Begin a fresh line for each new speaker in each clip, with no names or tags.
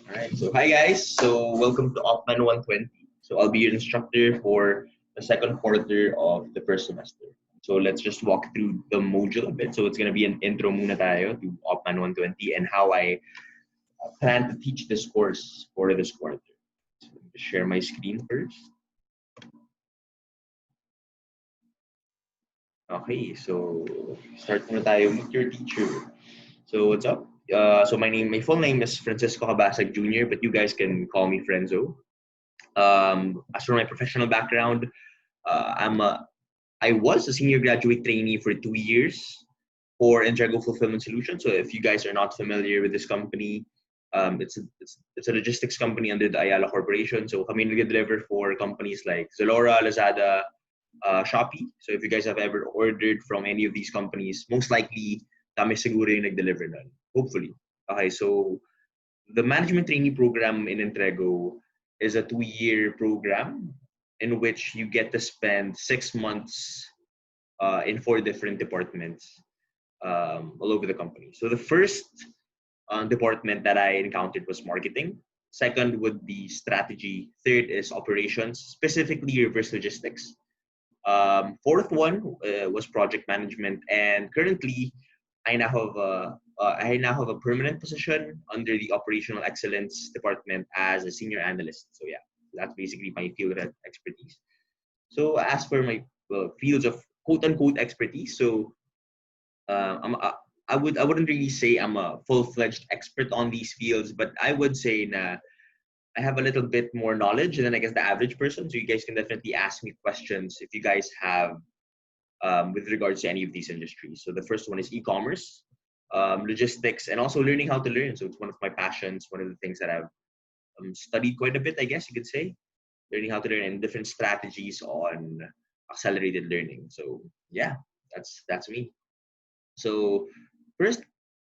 All right. So hi guys. So welcome to OPMAN120. So I'll be your instructor for the second quarter of the first semester. So let's just walk through the module a bit. So it's gonna be an intro muna tayo to OPMAN120 and how I plan to teach this course for this quarter. So let me just share my screen first. Okay. So start muna tayo with your teacher. So what's up? So my full name is Francisco Cabasag Jr., but you guys can call me Frenzo. As for my professional background, I was a senior graduate trainee for 2 years for Entrego Fulfillment Solutions. So if you guys are not familiar with this company, it's a logistics company under the Ayala Corporation. So kami nag-deliver for companies like Zalora, Lazada, Shopee. So if you guys have ever ordered from any of these companies, most likely kami siguro yung nag-deliver nun. Hopefully. Okay, so the management trainee program in Entrego is a 2-year program in which you get to spend 6 months in 4 different departments all over the company. So the first department that I encountered was marketing. Second would be strategy. Third is operations, specifically reverse logistics. Fourth one was project management, and currently I now have a permanent position under the operational excellence department as a senior analyst. So yeah, that's basically my field of expertise. So as for my fields of quote unquote expertise, so I wouldn't really say I'm a full-fledged expert on these fields, but I would say na I have a little bit more knowledge than I guess the average person. So you guys can definitely ask me questions if you guys have with regards to any of these industries. So the first one is e-commerce, logistics, and also learning how to learn. So it's one of my passions, one of the things that I've studied quite a bit, I guess you could say, learning how to learn and different strategies on accelerated learning. So yeah, that's me. So first,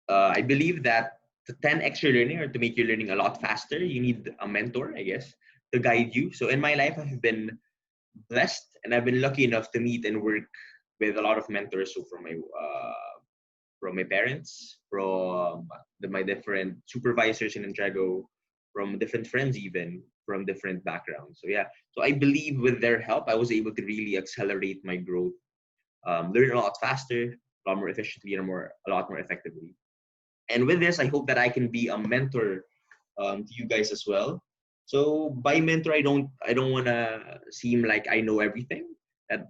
I believe that to 10x your learning or to make your learning a lot faster, you need a mentor, I guess, to guide you. So in my life, I've been blessed and I've been lucky enough to meet and work with a lot of mentors. So from my parents, from my different supervisors in Entrego, from different friends even, from different backgrounds. So yeah, so I believe with their help, I was able to really accelerate my growth, learn a lot faster, a lot more efficiently, and a lot more effectively. And with this, I hope that I can be a mentor to you guys as well. So by mentor, I don't wanna seem like I know everything. That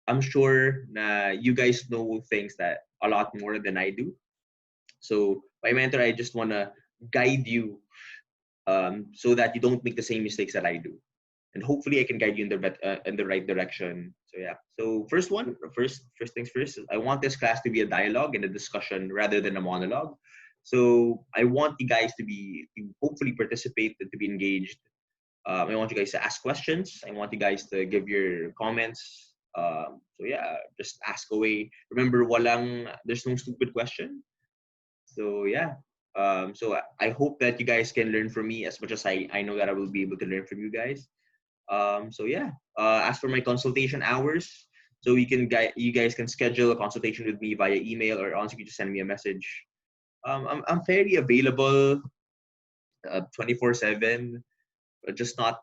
I'm sure you guys know things that a lot more than I do. So by mentor, I just wanna guide you so that you don't make the same mistakes that I do, and hopefully I can guide you in the right direction. So yeah. So first things first. I want this class to be a dialogue and a discussion rather than a monologue. So I want you guys to hopefully participate and to be engaged. I want you guys to ask questions. I want you guys to give your comments. So yeah, just ask away. Remember, there's no stupid question. So yeah. So I hope that you guys can learn from me as much as I know that I will be able to learn from you guys. So yeah. As for my consultation hours, so you guys can schedule a consultation with me via email, or also you can just send me a message. I'm fairly available 24/7, but just not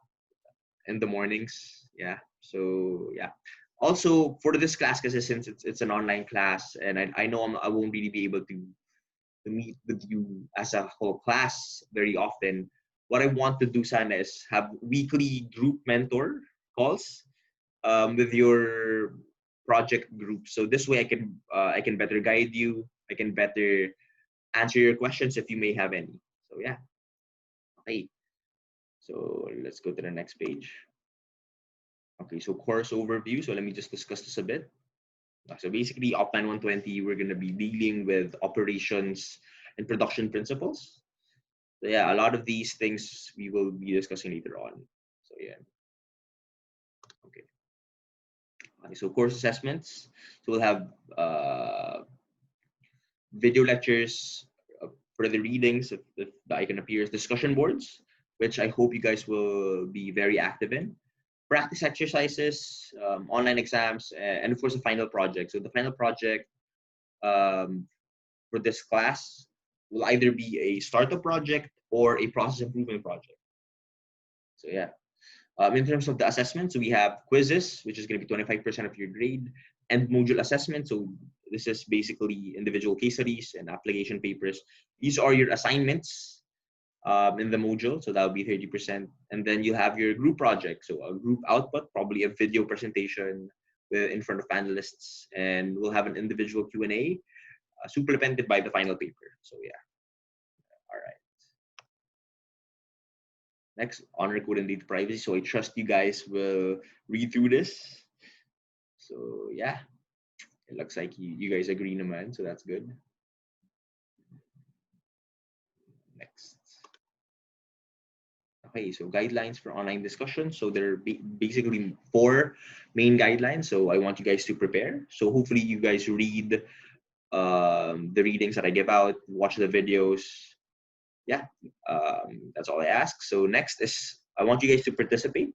in the mornings. Yeah. So yeah. Also for this class, because since it's an online class, and I know I won't really be able to meet with you as a whole class very often. What I want to do, Sana, is have weekly group mentor calls with your project group. So this way, I can better guide you. I can better answer your questions if you may have any. So yeah. Okay. So let's go to the next page. Okay, so course overview. So let me just discuss this a bit. So basically, OPMAN120, we're going to be dealing with operations and production principles. So yeah, a lot of these things we will be discussing later on. So yeah. Okay. Okay, so course assessments. So we'll have video lectures, further readings if the icon appears, discussion boards, which I hope you guys will be very active in. Practice exercises, online exams, and of course the final project. So the final project for this class will either be a startup project or a process improvement project. So yeah. In terms of the assessment, so we have quizzes, which is going to be 25% of your grade, and module assessment. So this is basically individual case studies and application papers. These are your assignments in the module, so that would be 30%. And then you have your group project, so a group output, probably a video presentation in front of panelists, and we'll have an individual Q&A supplemented by the final paper. So yeah, all right. Next, honor code and data privacy. So I trust you guys will read through this. So yeah, it looks like you guys agree naman, so that's good. Next. Okay, so guidelines for online discussion. So there are basically 4 main guidelines. So I want you guys to prepare. So hopefully you guys read the readings that I give out, watch the videos. Yeah, that's all I ask. So next is I want you guys to participate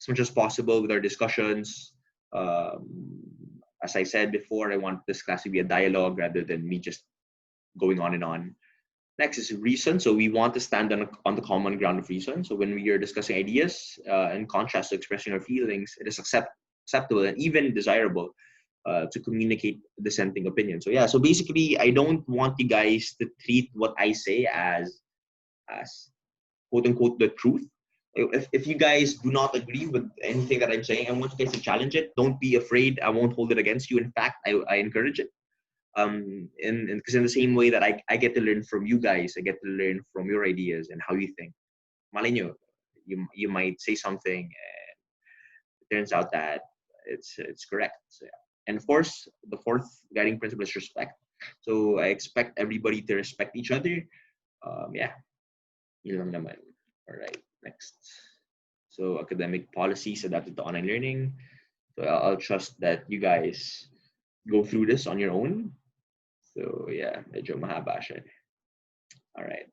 as much as possible with our discussions. As I said before, I want this class to be a dialogue rather than me just going on and on. Next is reason. So we want to stand on the common ground of reason. So when we are discussing ideas, in contrast to expressing our feelings, it is acceptable and even desirable to communicate dissenting opinions. So yeah, so basically, I don't want you guys to treat what I say as quote unquote the truth. If you guys do not agree with anything that I'm saying, I want you guys to challenge it. Don't be afraid. I won't hold it against you. In fact, I encourage it. Because in the same way that I get to learn from you guys, I get to learn from your ideas and how you think. Malay nyo, you might say something and it turns out that it's correct. So, yeah. And of course, the 4th guiding principle is respect. So I expect everybody to respect each other. Yeah, yun lang naman. All right, next. So academic policies adapted to online learning. So I'll trust that you guys go through this on your own. So yeah, medyo mahaba siya. All right.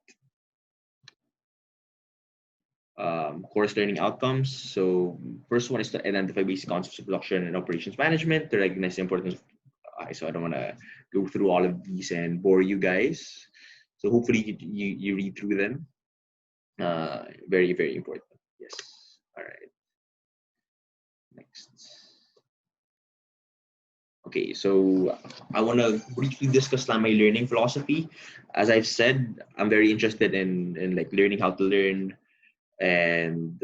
Course learning outcomes. So first one is to identify basic concepts of production and operations management to recognize the importance of so I don't want to go through all of these and bore you guys. So hopefully you read through them. Very, very important. Yes. All right. Next. Okay, so I want to briefly discuss my learning philosophy. As I've said, I'm very interested in like learning how to learn and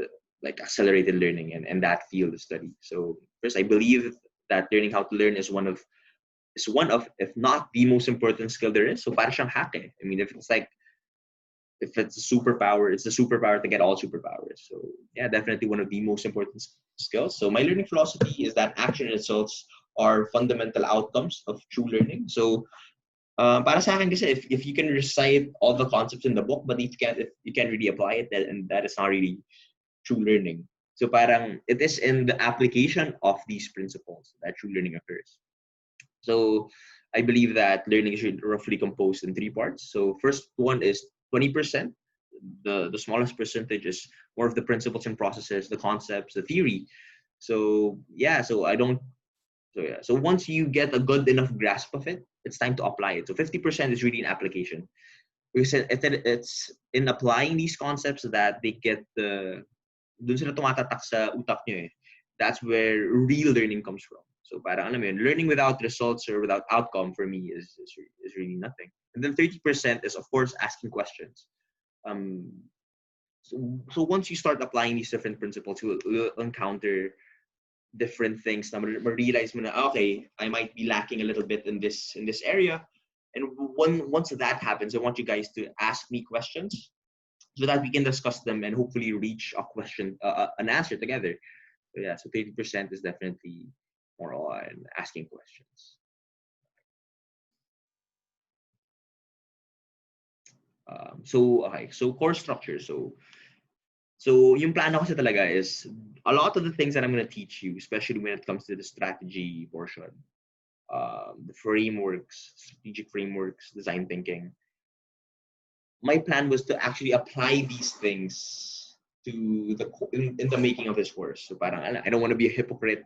like accelerated learning and that field of study. So first, I believe that learning how to learn is one of, if not the most important skill there is. So para siyang hack eh. I mean, if it's a superpower, it's a superpower to get all superpowers. So yeah, definitely one of the most important skills. So my learning philosophy is that action results are fundamental outcomes of true learning. So para sa akin kasi if you can recite all the concepts in the book, but if you can't really apply it, then that is not really true learning. So parang it is in the application of these principles that true learning occurs. So I believe that learning is roughly composed in 3 parts. So first one is 20%. The smallest percentage is more of the principles and processes, the concepts, the theory. So yeah, so once you get a good enough grasp of it, it's time to apply it. So 50% is really an application. Because it's in applying these concepts that they get dun sila tumatatak sa utak nyo eh. That's where real learning comes from. So parang alam mo yun, learning without results or without outcome for me is really nothing. And then 30% is of course asking questions. So once you start applying these different principles, you'll encounter different things na realize mo na okay, I might be lacking a little bit in this area. And once that happens, I want you guys to ask me questions so that we can discuss them and hopefully reach a question, an answer together. So yeah, so 30% is definitely more on asking questions. So course structure. So yung plano kasi talaga is a lot of the things that I'm going to teach you, especially when it comes to the strategy portion, the frameworks, strategic frameworks, design thinking. My plan was to actually apply these things to in the making of this course. So parang I don't want to be a hypocrite.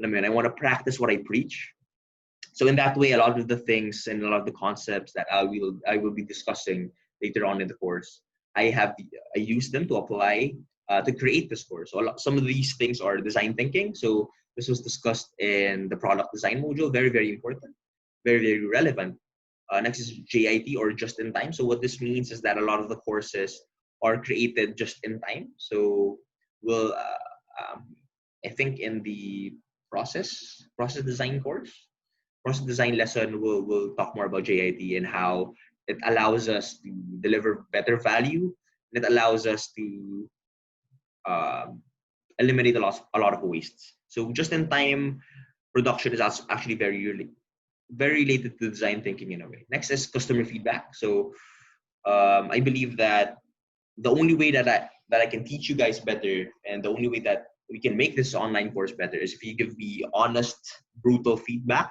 I mean, I want to practice what I preach. So in that way, a lot of the things and a lot of the concepts that I will be discussing later on in the course, I use them to apply to create this course. So some of these things are design thinking. So this was discussed in the product design module. Very, very important, very, very relevant. Next is JIT, or just in time. So what this means is that a lot of the courses are created just in time. So we'll, I think in the process design course, process design lesson, we'll talk more about JIT and how it allows us to deliver better value. And it allows us to um, eliminate a lot of wastes. So just in time production is actually very related to design thinking in a way. Next is customer feedback. So I believe that the only way that I can teach you guys better, and the only way that we can make this online course better, is if you give me honest, brutal feedback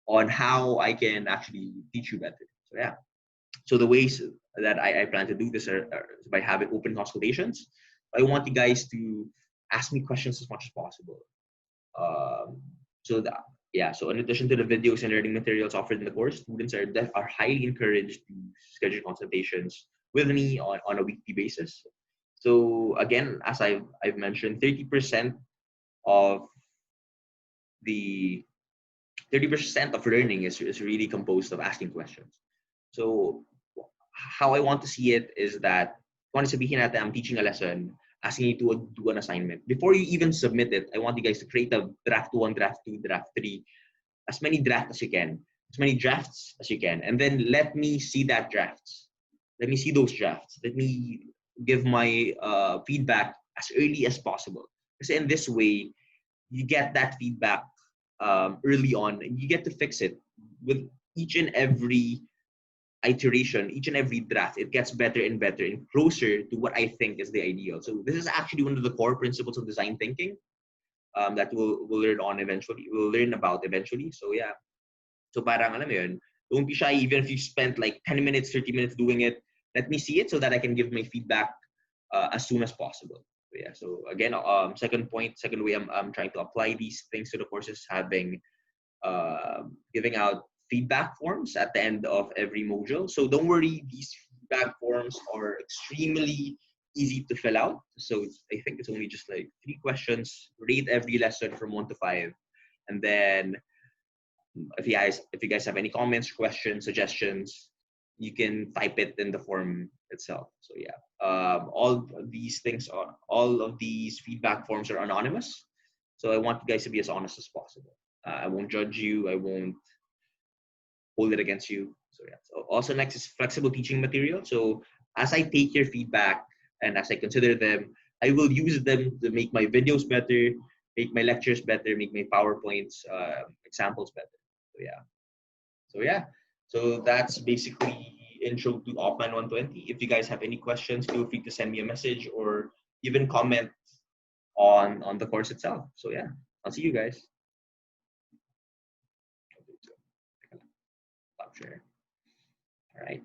on how I can actually teach you better. So yeah. So the ways that I plan to do this are by having open consultations. I want you guys to ask me questions as much as possible. Um, so that, yeah, so in addition to the videos and learning materials offered in the course, students are highly encouraged to schedule consultations with me on a weekly basis. So again, as I've mentioned, of the 30% of learning is really composed of asking questions. So how I want to see it is that kung ano sabihin natin, I'm teaching a lesson, asking you to do an assignment. Before you even submit it, I want you guys to create a draft 1, draft 2, draft 3, as many drafts as you can, as many drafts as you can, and then let me see that drafts. Let me see those drafts. Let me give my feedback as early as possible. Because in this way, you get that feedback early on, and you get to fix it with each and every iteration, each and every draft. It gets better and better and closer to what I think is the ideal. So this is actually one of the core principles of design thinking that we'll learn on eventually. We'll learn about eventually. So yeah. So parang alam mo yun, don't be shy even if you spent like 10 minutes, 30 minutes doing it. Let me see it so that I can give my feedback as soon as possible. So yeah. So again, second way I'm trying to apply these things to the courses, having giving out feedback forms at the end of every module. So don't worry, these feedback forms are extremely easy to fill out. So I think it's only just like 3 questions. Rate every lesson from 1 to 5, and then if you guys have any comments, questions, suggestions, you can type it in the form itself. So yeah, all of these feedback forms are anonymous. So I want you guys to be as honest as possible. I won't judge you. I won't hold it against you. So yeah. So also next is flexible teaching material. So as I take your feedback and as I consider them, I will use them to make my videos better, make my lectures better, make my PowerPoints examples better. So yeah. So yeah. So that's basically intro to OPMAN 120. If you guys have any questions, feel free to send me a message or even comment on the course itself. So yeah, I'll see you guys. Stop share. All right.